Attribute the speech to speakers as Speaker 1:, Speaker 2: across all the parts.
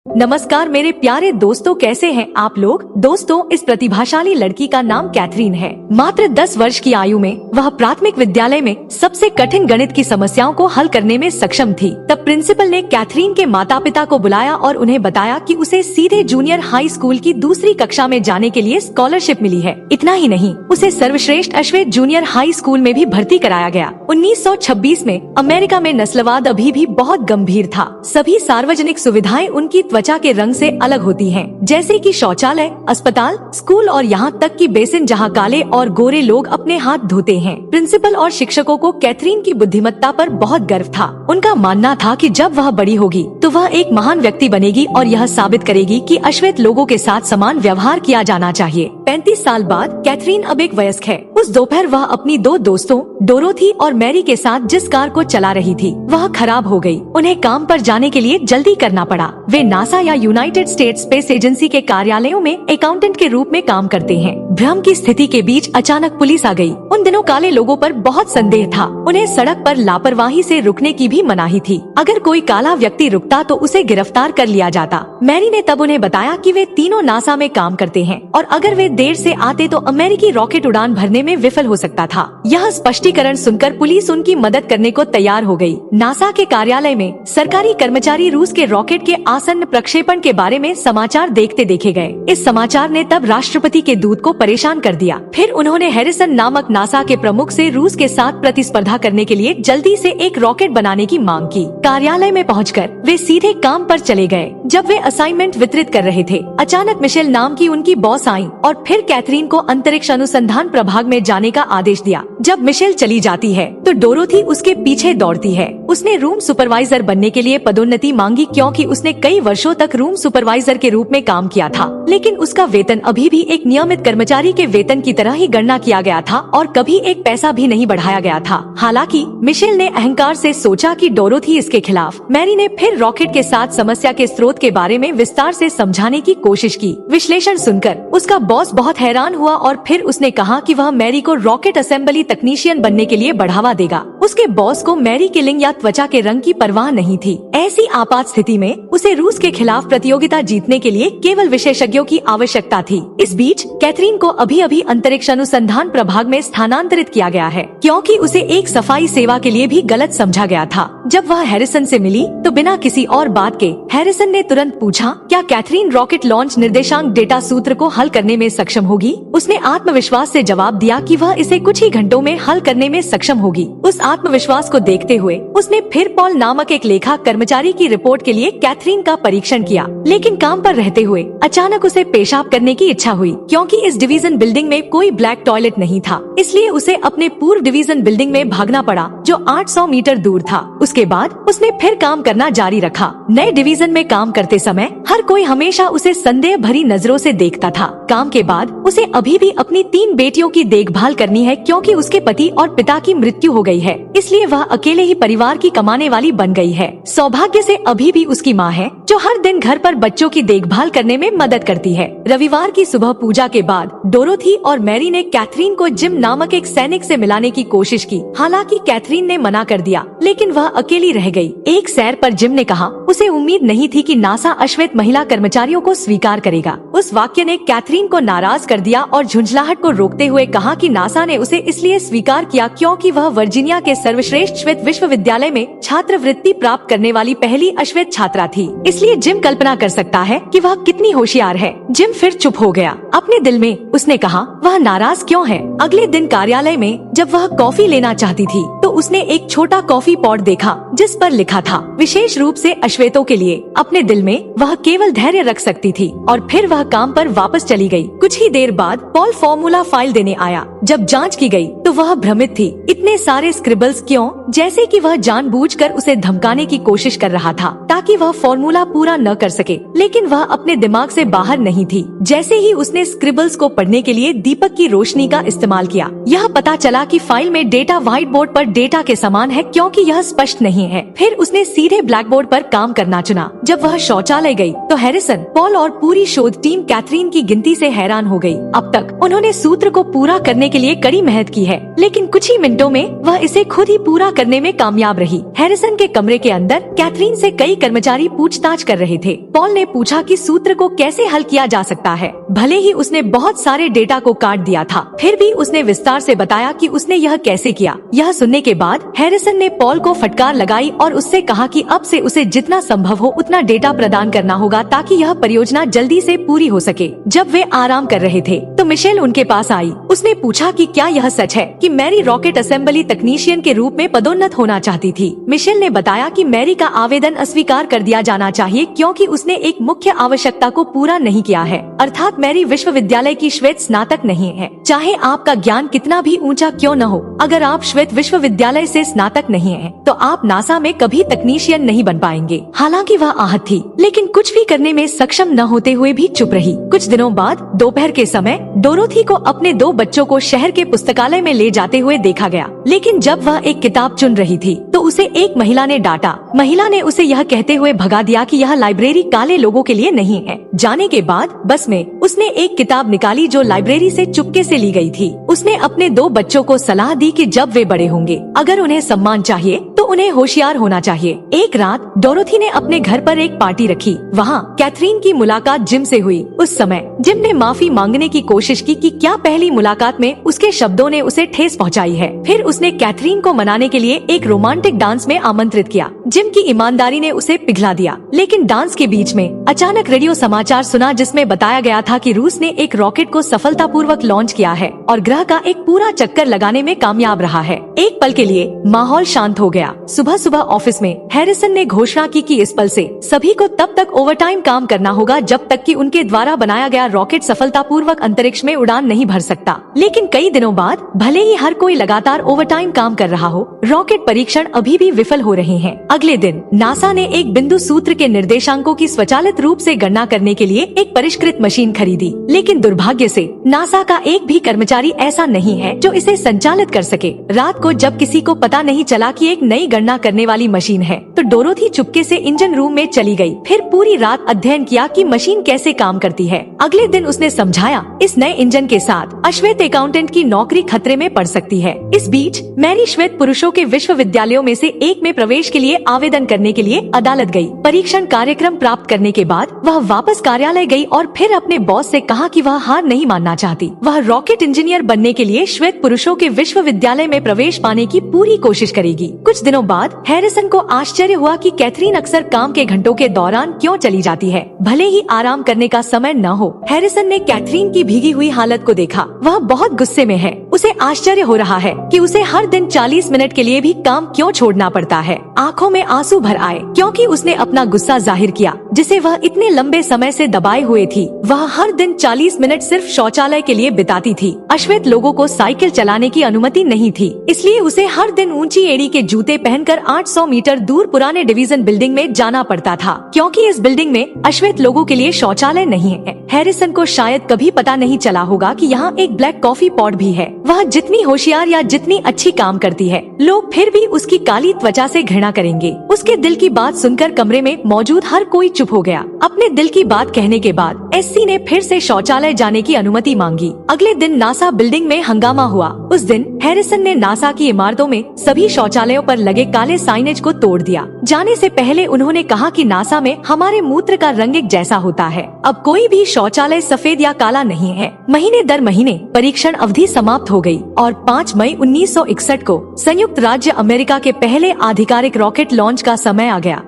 Speaker 1: नमस्कार मेरे प्यारे दोस्तों, कैसे हैं आप लोग। दोस्तों, इस प्रतिभाशाली लड़की का नाम कैथरीन है। मात्र 10 वर्ष की आयु में वह प्राथमिक विद्यालय में सबसे कठिन गणित की समस्याओं को हल करने में सक्षम थी। तब प्रिंसिपल ने कैथरीन के माता पिता को बुलाया और उन्हें बताया कि उसे सीधे जूनियर हाई स्कूल की दूसरी कक्षा में जाने के लिए स्कॉलरशिप मिली है। इतना ही नहीं, उसे सर्वश्रेष्ठ अश्वेत जूनियर हाई स्कूल में भी भर्ती कराया गया। 1926 में अमेरिका में नस्लवाद अभी भी बहुत गंभीर था। सभी सार्वजनिक सुविधाएं उनकी त्वचा के रंग से अलग होती हैं, जैसे कि शौचालय, अस्पताल, स्कूल और यहाँ तक कि बेसिन जहाँ काले और गोरे लोग अपने हाथ धोते हैं। प्रिंसिपल और शिक्षकों को कैथरीन की बुद्धिमत्ता पर बहुत गर्व था। उनका मानना था कि जब वह बड़ी होगी तो वह एक महान व्यक्ति बनेगी और यह साबित करेगी कि अश्वेत लोगों के साथ समान व्यवहार किया जाना चाहिए। 35 साल बाद कैथरीन अब एक वयस्क है। उस दोपहर वह अपनी 2 दोस्तों डोरोथी और मैरी के साथ जिस कार को चला रही थी वह खराब हो गई। उन्हें काम पर जाने के लिए जल्दी करना पड़ा। वे नासा या यूनाइटेड स्टेट्स स्पेस एजेंसी के कार्यालयों में अकाउंटेंट के रूप में काम करते हैं। भ्रम की स्थिति के बीच अचानक पुलिस आ गई। उन दिनों काले लोगों पर बहुत संदेह था। उन्हें सड़क पर लापरवाही से रुकने की भी मनाही थी। अगर कोई काला व्यक्ति रुकता तो उसे गिरफ्तार कर लिया जाता। मैरी ने तब उन्हें बताया कि वे तीनों नासा में काम करते हैं और अगर वे देर से आते तो अमेरिकी रॉकेट उड़ान भरने में विफल हो सकता था। यह स्पष्टीकरण सुनकर पुलिस उनकी मदद करने को तैयार हो गई। नासा के कार्यालय में सरकारी कर्मचारी रूस के रॉकेट के आसन्न प्रक्षेपण के बारे में समाचार देखते देखे गए। इस समाचार ने तब राष्ट्रपति के दूत को परेशान कर दिया। फिर उन्होंने हैरिसन नामक नासा के प्रमुख से रूस के साथ प्रतिस्पर्धा करने के लिए जल्दी से एक रॉकेट बनाने की मांग की। कार्यालय में पहुंचकर वे सीधे काम पर चले गए। जब वे असाइनमेंट वितरित कर रहे थे, अचानक मिशेल नाम की उनकी बॉस आई और फिर कैथरीन को अंतरिक्ष अनुसंधान प्रभाग में जाने का आदेश दिया। जब मिशेल चली जाती है तो डोरोथी उसके पीछे दौड़ती है। उसने रूम सुपरवाइजर बनने के लिए पदोन्नति मांगी क्योंकि उसने कई वर्षों तक रूम सुपरवाइजर के रूप में काम किया था, लेकिन उसका वेतन अभी भी एक नियमित कर्मचारी के वेतन की तरह ही गणना किया गया था और कभी एक पैसा भी नहीं बढ़ाया गया था। हालांकि मिशेल ने अहंकार से सोचा कि डोरोथी इसके खिलाफ। मैरी ने फिर रॉकेट के साथ समस्या के स्रोत के बारे में विस्तार से समझाने की कोशिश की। विश्लेषण सुनकर उसका बॉस बहुत हैरान हुआ और फिर उसने कहा कि वह मैरी को रॉकेट असेंबली तकनीशियन बनने के लिए बढ़ावा देगा। उसके बॉस को मैरी के लिंग या त्वचा के रंग की परवाह नहीं थी। ऐसी आपात स्थिति में उसे रूस के खिलाफ प्रतियोगिता जीतने के लिए केवल विशेषज्ञों की आवश्यकता थी। इस बीच कैथरीन को अभी अंतरिक्ष अनुसंधान प्रभाग में स्थानांतरित किया गया है क्योंकि उसे एक सफाई सेवा के लिए भी गलत समझा गया था। जब वह हैरिसन से मिली तो बिना किसी और बात के हैरिसन ने तुरंत पूछा, क्या कैथरीन रॉकेट लॉन्च निर्देशांक डेटा सूत्र को हल करने में सक्षम होगी? उसने आत्मविश्वास से जवाब दिया कि वह इसे कुछ ही घंटों में हल करने में सक्षम होगी। उस आत्मविश्वास को देखते हुए उसने फिर पॉल नामक एक लेखा कर्मचारी की रिपोर्ट के लिए कैथरीन का परीक्षण किया, लेकिन काम पर रहते हुए अचानक उसे पेशाब करने की इच्छा हुई। क्योंकि इस डिवीजन बिल्डिंग में कोई ब्लैक टॉयलेट नहीं था, इसलिए उसे अपने पूर्व डिवीजन बिल्डिंग में भागना पड़ा जो 800 मीटर दूर था। उसके बाद उसने फिर काम करना जारी रखा। नए डिवीजन में काम करते समय हर कोई हमेशा उसे संदेह भरी नजरों से देखता था। काम के बाद उसे अभी भी अपनी 3 बेटियों की देखभाल करनी है क्योंकि उसके पति और पिता की मृत्यु हो गई है, इसलिए वह अकेले ही परिवार की कमाने वाली बन गई है। सौभाग्य से अभी भी उसकी माँ है जो हर दिन घर पर बच्चों की देखभाल करने में मदद करती है। रविवार की सुबह पूजा के बाद डोरोथी और मैरी ने कैथरीन को जिम नामक एक सैनिक से मिलाने की कोशिश की। हालांकि कैथरीन ने मना कर दिया, लेकिन वह अकेली रह गई। एक सैर पर जिम ने कहा, उसे उम्मीद नहीं थी कि नासा अश्वेत महिला कर्मचारियों को स्वीकार करेगा। उस वाक्य ने कैथरीन को नाराज कर दिया और झुंझलाहट को रोकते हुए कहा कि नासा ने उसे इसलिए स्वीकार किया क्योंकि वह वर्जीनिया के सर्वश्रेष्ठ श्वेत विश्वविद्यालय में छात्रवृत्ति प्राप्त करने वाली पहली अश्वेत छात्रा थी। इसलिए जिम कल्पना कर सकता है कि वह कितनी होशियार है। जिम फिर चुप हो गया। अपने दिल में उसने कहा, वह नाराज क्यों है? अगले दिन कार्यालय में जब वह कॉफी लेना चाहती थी तो उसने एक छोटा कॉफी पॉट देखा जिस पर लिखा था, विशेष रूप से अश्वेतों के लिए। अपने दिल में वह केवल धैर्य रख सकती थी और फिर वह काम पर वापस चली गई। कुछ ही देर बाद पॉल फॉर्मूला फाइल देने आया। जब जांच की गई तो वह भ्रमित थी। इतने सारे स्क्रिबल्स क्यों? जैसे कि वह जानबूझकर उसे धमकाने की कोशिश कर रहा था ताकि वह फॉर्मूला पूरा न कर सके, लेकिन वह अपने दिमाग से बाहर नहीं थी। जैसे ही उसने स्क्रिबल्स को पढ़ने के लिए दीपक की रोशनी का इस्तेमाल किया, यह पता चला कि फाइल में डेटा व्हाइट बोर्ड पर डेटा के समान है क्योंकि यह स्पष्ट नहीं है। फिर उसने सीधे ब्लैक बोर्ड पर काम करना चुना। जब वह शौचालय गई तो हैरिसन, पॉल और पूरी शोध टीम कैथरीन की गिनती से हैरान हो गई। अब तक उन्होंने सूत्र को पूरा करने के लिए कड़ी मेहनत की है, लेकिन कुछ ही मिनटों में वह इसे खुद ही पूरा करने में कामयाब रही। हैरिसन के कमरे के अंदर कैथरीन से कई कर्मचारी पूछताछ कर रहे थे। पॉल ने पूछा कि सूत्र को कैसे हल किया जा सकता है। भले ही उसने बहुत सारे डेटा को काट दिया था, फिर भी उसने विस्तार से बताया कि उसने यह कैसे किया। यह सुनने के बाद हैरिसन ने पॉल को फटकार लगाई और उससे कहा कि अब से उसे जितना संभव हो उतना डेटा प्रदान करना होगा ताकि यह परियोजना जल्दी से पूरी हो सके। जब वे आराम कर रहे थे तो मिशेल उनके पास आई। उसने पूछा कि क्या यह सच है कि मैरी रॉकेट असेंबली तकनीशियन के रूप में पदोन्नत होना चाहती थी। मिशेल ने बताया कि मैरी का आवेदन अस्वीकार कर दिया जाना चाहिए क्योंकि उसने एक मुख्य आवश्यकता को पूरा नहीं किया है, अर्थात मैरी विश्वविद्यालय की श्वेत स्नातक नहीं है। चाहे आपका ज्ञान कितना भी ऊंचा क्यों न हो, अगर आप श्वेत विश्वविद्यालय से स्नातक नहीं हैं, तो आप नासा में कभी तकनीशियन नहीं बन पाएंगे। हालांकि वह आहत थी, लेकिन कुछ भी करने में सक्षम न होते हुए भी चुप रही। कुछ दिनों बाद दोपहर के समय डोरोथी को अपने 2 बच्चों को शहर के पुस्तकालय में ले जाते हुए देखा गया, लेकिन जब वह एक किताब चुन रही थी तो उसे एक महिला ने डांटा। महिला ने उसे यह कहते हुए भगा दिया कि यह लाइब्रेरी काले लोगों के लिए नहीं है। जाने के बाद बस में उसने एक किताब निकाली जो लाइब्रेरी से चुपके से ली गई थी। उसने अपने 2 बच्चों को सलाह दी कि जब वे बड़े होंगे, अगर उन्हें सम्मान चाहिए तो उन्हें होशियार होना चाहिए। एक रात डोरोथी ने अपने घर पर एक पार्टी रखी। वहाँ कैथरीन की मुलाकात जिम से हुई। उस समय जिम ने माफी मांगने की कोशिश की कि क्या पहली मुलाकात में उसके शब्दों ने उसे ठेस पहुँचाई है। फिर उसने कैथरीन को मनाने के लिए एक रोमांटिक डांस में आमंत्रित किया। जिम की ईमानदारी ने उसे पिघला दिया, लेकिन डांस के बीच में अचानक रेडियो समाचार सुना जिसमें बताया गया था कि रूस ने एक रॉकेट को सफलतापूर्वक लॉन्च किया है और ग्रह का एक पूरा चक्कर लगाने में कामयाब रहा है। एक पल के लिए माहौल शांत हो गया। सुबह सुबह ऑफिस में हैरिसन ने घोषणा की कि इस पल से सभी को तब तक ओवरटाइम काम करना होगा जब तक कि उनके द्वारा बनाया गया रॉकेट सफलतापूर्वक अंतरिक्ष में उड़ान नहीं भर सकता। लेकिन कई दिनों बाद भले ही हर कोई लगातार ओवरटाइम काम कर रहा हो, रॉकेट परीक्षण अभी भी विफल हो रहे हैं। अगले दिन नासा ने एक बिंदु सूत्र के निर्देशांकों की स्वचालित रूप से गणना करने के लिए एक परिष्कृत मशीन खरीदी, लेकिन दुर्भाग्य से नासा का एक भी कर्मचारी ऐसा नहीं है जो इसे संचालित कर सके। रात को जब किसी को पता नहीं चला कि एक नई गणना करने वाली मशीन है, तो डोरोथी चुपके से इंजन रूम में चली गई। फिर पूरी रात अध्ययन किया कि मशीन कैसे काम करती है। अगले दिन उसने समझाया इस नए इंजन के साथ अश्वेत अकाउंटेंट की नौकरी खतरे में पड़ सकती है। इस बीच मैरी श्वेत पुरुषों के विश्वविद्यालयों में से एक में प्रवेश के लिए आवेदन करने के लिए अदालत गई। परीक्षण कार्यक्रम प्राप्त करने के बाद वह वापस कार्यालय गई और फिर अपने बॉस से कहा कि वह हार नहीं मानना चाहती। वह रॉकेट इंजीनियर बनने के लिए श्वेत पुरुषों के विश्वविद्यालय में प्रवेश पाने की पूरी कोशिश करेगी। कुछ दिनों बाद हैरिसन को आश्चर्य हुआ कि कैथरीन अक्सर काम के घंटों के दौरान क्यों चली जाती है, भले ही आराम करने का समय न हो। हैरिसन ने कैथरीन की भीगी हुई हालत को देखा। वह बहुत गुस्से में है। उसे आश्चर्य हो रहा है कि उसे हर दिन 40 मिनट के लिए भी काम क्यों छोड़ना पड़ता है। आंखों में आंसू भर आए क्योंकि उसने अपना गुस्सा जाहिर किया जिसे वह इतने लंबे समय से दबाए हुए थी। वह हर दिन 40 मिनट सिर्फ शौचालय के लिए बिताती थी। अश्वेत लोगों को साइकिल चलाने की अनुमति नहीं थी, इसलिए उसे हर दिन ऊंची एड़ी के जूते पहनकर 800 मीटर दूर पुराने डिवीजन बिल्डिंग में जाना पड़ता था, क्योंकि इस बिल्डिंग में अश्वेत लोगों के लिए शौचालय नहीं है। हैरिसन को शायद कभी पता नहीं चला होगा कि यहाँ एक ब्लैक कॉफी पॉट भी है। वह जितनी होशियार या जितनी अच्छी काम करती है, लोग फिर भी उसकी काली त्वचा से घृणा करेंगे। उसके दिल की बात सुनकर कमरे में मौजूद हर कोई चुप हो गया। अपने दिल की बात कहने के बाद एससी ने फिर से शौचालय जाने की अनुमति मांगी। अगले दिन नासा बिल्डिंग में हंगामा हुआ। उस दिन हैरिसन ने नासा की इमारतों में सभी शौचालयों पर लगे काले साइनेज को तोड़ दिया। जाने से पहले उन्होंने कहा कि नासा में हमारे मूत्र का रंग एक जैसा होता है। अब कोई भी शौचालय सफेद या काला नहीं है। महीने दर महीने परीक्षण अवधि समाप्त हो गई और 5 मई 1961 को संयुक्त राज्य अमेरिका के पहले आधिकारिक रॉकेट लॉन्च का समय आ गया।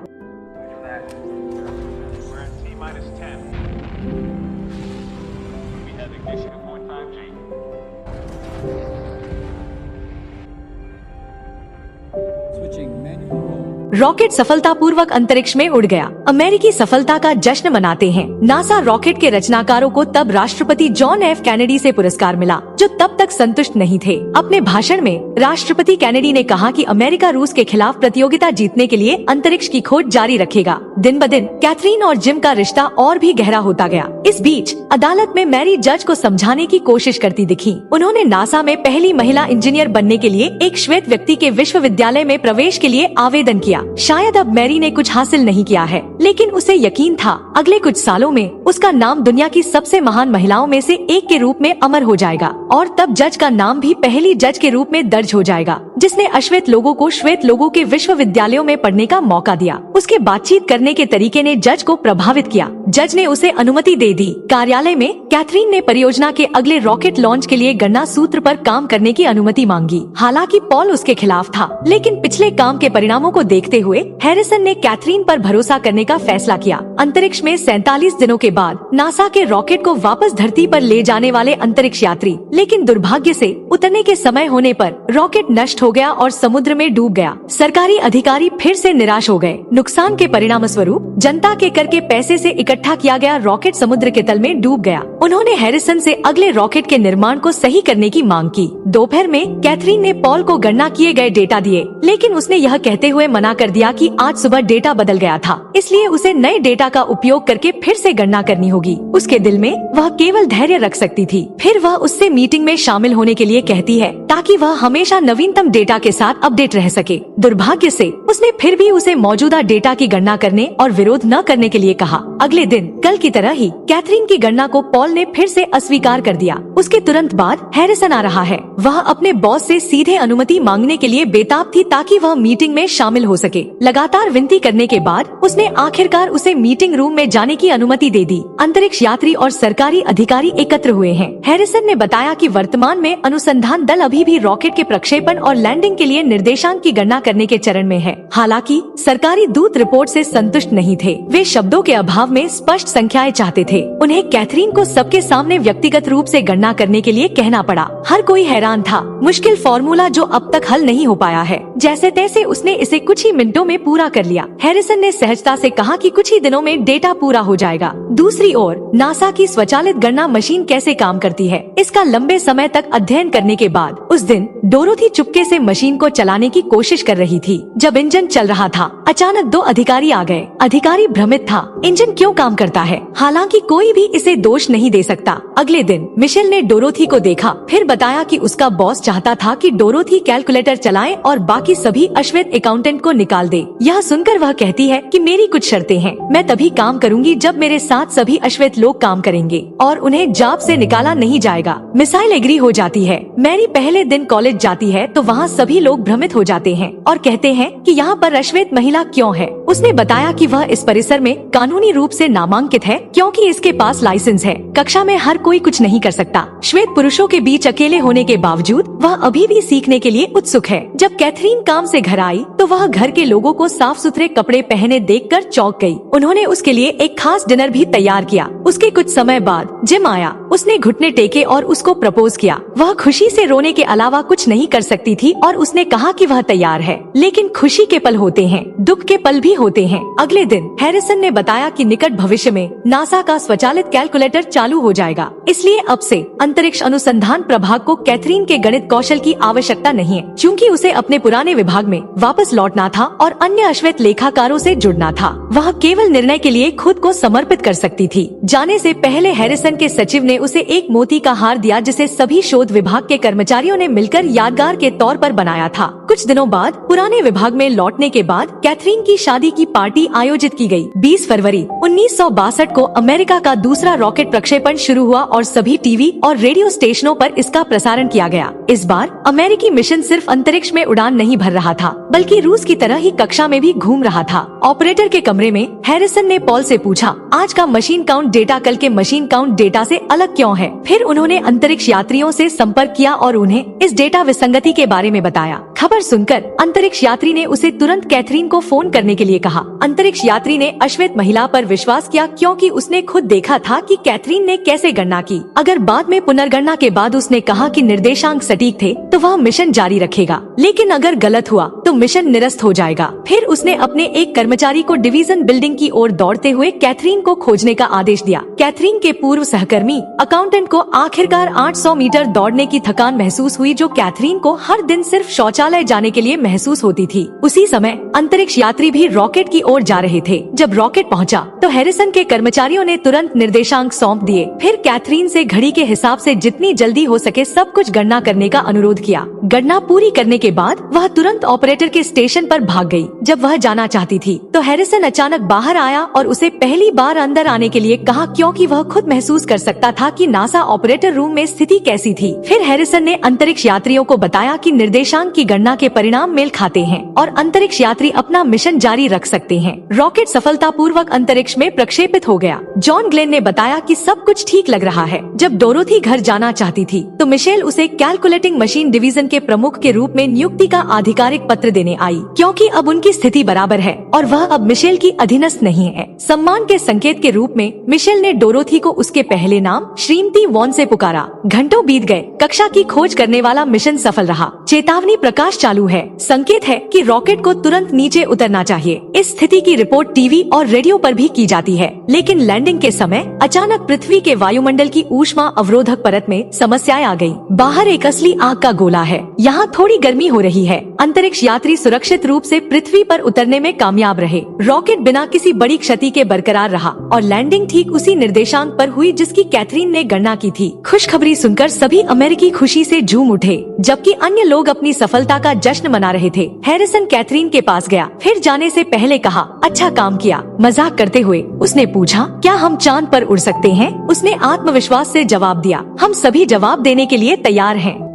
Speaker 1: रॉकेट सफलतापूर्वक अंतरिक्ष में उड़ गया। अमेरिकी सफलता का जश्न मनाते हैं। नासा रॉकेट के रचनाकारों को तब राष्ट्रपति जॉन एफ कैनेडी से पुरस्कार मिला, जो तब तक संतुष्ट नहीं थे। अपने भाषण में राष्ट्रपति कैनेडी ने कहा कि अमेरिका रूस के खिलाफ प्रतियोगिता जीतने के लिए अंतरिक्ष की खोज जारी रखेगा। दिन ब दिन कैथरीन और जिम का रिश्ता और भी गहरा होता गया। इस बीच अदालत में मैरी जज को समझाने की कोशिश करती दिखी। उन्होंने नासा में पहली महिला इंजीनियर बनने के लिए एक श्वेत व्यक्ति के विश्वविद्यालय में प्रवेश के लिए आवेदन किया। शायद अब मैरी ने कुछ हासिल नहीं किया है, लेकिन उसे यकीन था अगले कुछ सालों में उसका नाम दुनिया की सबसे महान महिलाओं में से एक के रूप में अमर हो जाएगा और तब जज का नाम भी पहली जज के रूप में दर्ज हो जाएगा जिसने अश्वेत लोगों को श्वेत लोगों के विश्वविद्यालयों में पढ़ने का मौका दिया। उसके बातचीत करने के तरीके ने जज को प्रभावित किया। जज ने उसे अनुमति दे दी। कार्यालय में कैथरीन ने परियोजना के अगले रॉकेट लॉन्च के लिए गणना सूत्र पर काम करने की अनुमति मांगी। हालांकि पॉल उसके खिलाफ था, लेकिन पिछले काम के परिणामों को देखते हुए हैरिसन ने कैथरीन पर भरोसा करने का फैसला किया। अंतरिक्ष में 47 दिनों के बाद नासा के रॉकेट को वापस धरती पर ले जाने वाले अंतरिक्ष यात्री, लेकिन दुर्भाग्य से उतरने के समय होने पर रॉकेट नष्ट हो गया और समुद्र में डूब गया। सरकारी अधिकारी फिर से निराश हो गए। नुकसान के परिणाम स्वरूप जनता के कर के पैसे से इकट्ठा किया गया रॉकेट समुद्र के तल में डूब गया। उन्होंने हैरिसन से अगले रॉकेट के निर्माण को सही करने की मांग की। दोपहर में कैथरीन ने पॉल को गणना किए गए डेटा दिए, लेकिन उसने यह कहते हुए मना कर दिया कि आज सुबह डेटा बदल गया था, इसलिए उसे नए डेटा का उपयोग करके फिर से गणना करनी होगी। उसके दिल में वह केवल धैर्य रख सकती थी। फिर वह उससे मीटिंग में शामिल होने के लिए कहती है ताकि वह हमेशा नवीनतम डेटा के साथ अपडेट रह सके। दुर्भाग्य से उसने फिर भी उसे मौजूदा डेटा की गणना करने और विरोध न करने के लिए कहा। अगले दिन कल की तरह ही कैथरीन की गणना को पॉल ने फिर से अस्वीकार कर दिया। उसके तुरंत बाद हैरिसन आ रहा है। वह अपने बॉस से सीधे अनुमति मांगने के लिए बेताब थी ताकि वह मीटिंग में शामिल हो सके। लगातार विनती करने के बाद उसने आखिरकार उसे मीटिंग रूम में जाने की अनुमति दे दी। अंतरिक्ष यात्री और सरकारी अधिकारी एकत्र हुए हैं। हैरिसन ने बताया कि वर्तमान में अनुसंधान दल अभी भी रॉकेट के प्रक्षेपण और लैंडिंग के लिए निर्देशांक की गणना करने के चरण में है। हालांकि सरकारी दूत रिपोर्ट से संतुष्ट नहीं थे। वे शब्दों के अभाव में स्पष्ट संख्याएं चाहते थे। उन्हें कैथरीन को सबके सामने व्यक्तिगत रूप से गणना करने के लिए कहना पड़ा। हर कोई हैरान था। मुश्किल फॉर्मूला जो अब तक हल नहीं हो पाया है, जैसे तैसे उसने इसे कुछ ही मिनटों में पूरा कर लिया। हैरिसन ने सहजता से कहा कि कुछ ही दिनों में डेटा पूरा हो जाएगा। दूसरी ओर नासा की स्वचालित गणना मशीन कैसे काम करती है, इसका लंबे समय तक अध्ययन करने के बाद उस दिन डोरोथी चुपके से मशीन को चलाने की कोशिश कर रही थी। जब इंजन चल रहा था, अचानक दो अधिकारी आ गए। अधिकारी भ्रमित था, इंजन क्यों काम करता है, हालांकि कोई भी इसे दोष नहीं दे सकता। अगले दिन मिशेल ने डोरोथी को देखा, फिर बताया कि उसका बॉस चाहता था कि डोरोथी कैलकुलेटर चलाए और बाकी सभी अश्वेत अकाउंटेंट को निकाल दे। यह सुनकर वह कहती है कि मेरी कुछ शर्तें हैं। मैं तभी काम करूंगी जब मेरे साथ सभी अश्वेत लोग काम करेंगे और उन्हें जॉब से निकाला नहीं जाएगा। मिसाइल एग्री हो जाती है। मैरी पहले दिन कॉलेज जाती है तो वहाँ सभी लोग भ्रमित हो जाते हैं और कहते हैं कि यहाँ पर अश्वेत महिला क्यों है। उसने बताया कि वह इस परिसर में कानूनी रूप से नामांकित है क्योंकि इसके पास लाइसेंस है। कक्षा में हर कोई कुछ नहीं कर सकता। श्वेत पुरुषों के बीच अकेले होने के बावजूद वह अभी भी सीखने के लिए उत्सुक है। जब कैथरीन काम से घर आई तो वह घर के लोगों को साफ सुथरे कपड़े पहने देखकर चौंक गई। उन्होंने उसके लिए एक खास डिनर भी तैयार किया। उसके कुछ समय बाद जिम आया। उसने घुटने टेके और उसको प्रपोज किया। वह खुशी से रोने के अलावा कुछ नहीं कर सकती थी और उसने कहा कि वह तैयार है। लेकिन खुशी के पल होते हैं, दुख के पल भी होते हैं। अगले दिन हैरिसन ने बताया कि निकट भविष्य में नासा का स्वचालित कैलकुलेटर चालू हो जाएगा, इसलिए अब से अंतरिक्ष अनुसंधान प्रभाग को कैथरीन के गणित कौशल की आवश्यकता नहीं है, क्योंकि उसे अपने पुराने विभाग में वापस लौटना था और अन्य अश्वेत लेखाकारों से जुड़ना था। वह केवल निर्णय के लिए खुद को समर्पित कर सकती थी। जाने से पहले हैरिसन के सचिव ने उसे एक मोती का हार दिया जिसे सभी शोध विभाग के कर्मचारियों ने मिलकर यादगार के तौर पर बनाया था। कुछ दिनों बाद पुराने विभाग में लौटने के बाद कैथरीन की शादी की पार्टी आयोजित की गई। 20 फरवरी 1962 को अमेरिका का दूसरा रॉकेट प्रक्षेपण शुरू हुआ और सभी टीवी और रेडियो स्टेशनों पर इसका प्रसारण किया गया। इस बार अमेरिकी मिशन सिर्फ अंतरिक्ष में उड़ान नहीं भर रहा था, बल्कि रूस की तरह ही कक्षा में भी घूम रहा था। ऑपरेटर के कमरे में हैरिसन ने पॉल से पूछा, आज का मशीन काउंट डेटा कल के मशीन काउंट डेटा से अलग क्यों है? फिर उन्होंने अंतरिक्ष यात्रियों से संपर्क किया और उन्हें इस डेटा विसंगति के बारे में बताया। खबर सुनकर अंतरिक्ष यात्री ने उसे तुरंत कैथरीन को फोन करने के लिए कहा। अंतरिक्ष यात्री ने अश्वेत महिला पर विश्वास किया क्योंकि उसने खुद देखा था कि कैथरीन ने कैसे गणना की। अगर बाद में पुनर्गणना के बाद उसने कहा कि निर्देशांक सटीक थे तो वह मिशन जारी रखेगा, लेकिन अगर गलत हुआ तो मिशन निरस्त हो जाएगा। फिर उसने अपने एक कर्मचारी को डिवीजन बिल्डिंग की ओर दौड़ते हुए कैथरीन को खोजने का आदेश दिया। कैथरीन के पूर्व सहकर्मी अकाउंटेंट को आखिरकार 800 मीटर दौड़ने की थकान महसूस हुई, जो कैथरीन को हर दिन सिर्फ शौचालय शौचालय जाने के लिए महसूस होती थी। उसी समय अंतरिक्ष यात्री भी रॉकेट की ओर जा रहे थे। जब रॉकेट पहुंचा तो हैरिसन के कर्मचारियों ने तुरंत निर्देशांक सौंप दिए। फिर कैथरीन से घड़ी के हिसाब से जितनी जल्दी हो सके सब कुछ गणना करने का अनुरोध किया। गणना पूरी करने के बाद वह तुरंत ऑपरेटर के स्टेशन पर भाग गई। जब वह जाना चाहती थी तो हैरिसन अचानक बाहर आया और उसे पहली बार अंदर आने के लिए कहा, क्योंकि वह खुद महसूस कर सकता था कि नासा ऑपरेटर रूम में स्थिति कैसी थी। फिर हैरिसन ने अंतरिक्ष यात्रियों को बताया कि निर्देशांक की गणना के परिणाम मेल खाते हैं और अंतरिक्ष यात्री अपना मिशन जारी रख सकते हैं। रॉकेट सफलतापूर्वक अंतरिक्ष में प्रक्षेपित हो गया। जॉन ग्लेन ने बताया कि सब कुछ ठीक लग रहा है। जब डोरोथी घर जाना चाहती थी तो मिशेल उसे कैलकुलेटिंग मशीन डिवीजन के प्रमुख के रूप में नियुक्ति का आधिकारिक पत्र देने आई, क्योंकि अब उनकी स्थिति बराबर है और वह अब मिशेल की अधीनस्थ नहीं है। सम्मान के संकेत के रूप में मिशेल ने डोरोथी को उसके पहले नाम श्रीमती वॉन से पुकारा। घंटों बीत गए। कक्षा की खोज करने वाला मिशन सफल रहा। चेतावनी प्रकाश चालू है, संकेत है कि रॉकेट को तुरंत नीचे उतरना चाहिए। इस स्थिति की रिपोर्ट टीवी और रेडियो पर भी की जाती है, लेकिन लैंडिंग के समय अचानक पृथ्वी के वायुमंडल की ऊष्मा अवरोधक परत में समस्याएं आ गयी। बाहर एक असली आग का गोला है। यहाँ थोड़ी गर्मी हो रही है। अंतरिक्ष यात्री सुरक्षित रूप से पृथ्वी पर उतरने में कामयाब रहे। रॉकेट बिना किसी बड़ी क्षति के बरकरार रहा और लैंडिंग ठीक उसी निर्देशांक पर हुई जिसकी कैथरीन ने गणना की थी। खुशखबरी सुनकर सभी अमेरिकी खुशी से झूम उठे, जबकि अन्य लोग अपनी सफलता का जश्न मना रहे थे। हैरिसन कैथरीन के पास गया, फिर जाने से पहले कहा, अच्छा काम किया। मजाक करते हुए उसने पूछा, क्या हम चांद पर उड़ सकते हैं? उसने आत्मविश्वास से जवाब दिया, हम सभी जवाब देने के लिए तैयार हैं।